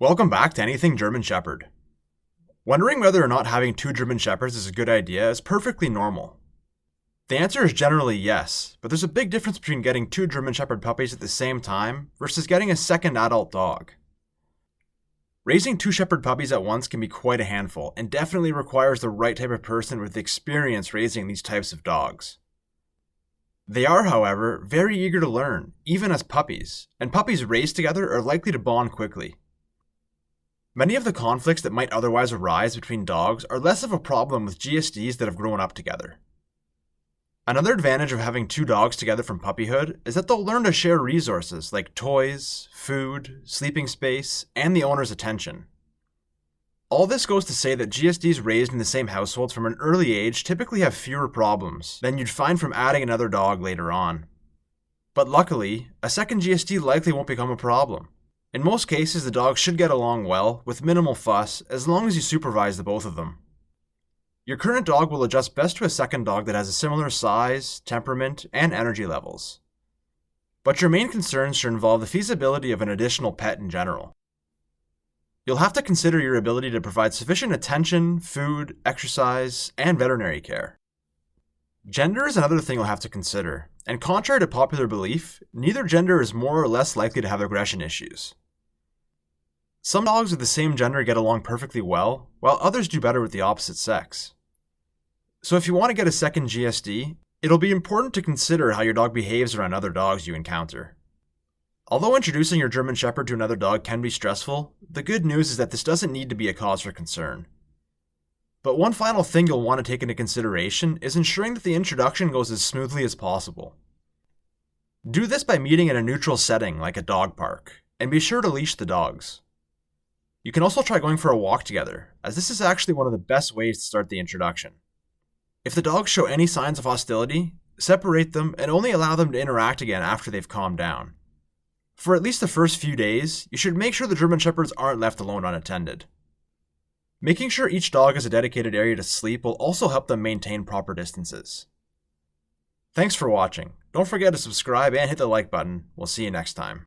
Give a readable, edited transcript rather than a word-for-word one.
Welcome back to Anything German Shepherd. Wondering whether or not having two German Shepherds is a good idea is perfectly normal. The answer is generally yes, but there's a big difference between getting two German Shepherd puppies at the same time versus getting a second adult dog. Raising two Shepherd puppies at once can be quite a handful and definitely requires the right type of person with experience raising these types of dogs. They are, however, very eager to learn, even as puppies, and puppies raised together are likely to bond quickly. Many of the conflicts that might otherwise arise between dogs are less of a problem with GSDs that have grown up together. Another advantage of having two dogs together from puppyhood is that they'll learn to share resources like toys, food, sleeping space, and the owner's attention. All this goes to say that GSDs raised in the same households from an early age typically have fewer problems than you'd find from adding another dog later on. But luckily, a second GSD likely won't become a problem. In most cases, the dogs should get along well, with minimal fuss, as long as you supervise the both of them. Your current dog will adjust best to a second dog that has a similar size, temperament, and energy levels. But your main concerns should involve the feasibility of an additional pet in general. You'll have to consider your ability to provide sufficient attention, food, exercise, and veterinary care. Gender is another thing you'll have to consider, and contrary to popular belief, neither gender is more or less likely to have aggression issues. Some dogs of the same gender get along perfectly well, while others do better with the opposite sex. So if you want to get a second GSD, it'll be important to consider how your dog behaves around other dogs you encounter. Although introducing your German Shepherd to another dog can be stressful, the good news is that this doesn't need to be a cause for concern. But one final thing you'll want to take into consideration is ensuring that the introduction goes as smoothly as possible. Do this by meeting in a neutral setting like a dog park, and be sure to leash the dogs. You can also try going for a walk together, as this is actually one of the best ways to start the introduction. If the dogs show any signs of hostility, separate them and only allow them to interact again after they've calmed down. For at least the first few days, you should make sure the German Shepherds aren't left alone unattended. Making sure each dog has a dedicated area to sleep will also help them maintain proper distances. Thanks for watching. Don't forget to subscribe and hit the like button. We'll see you next time.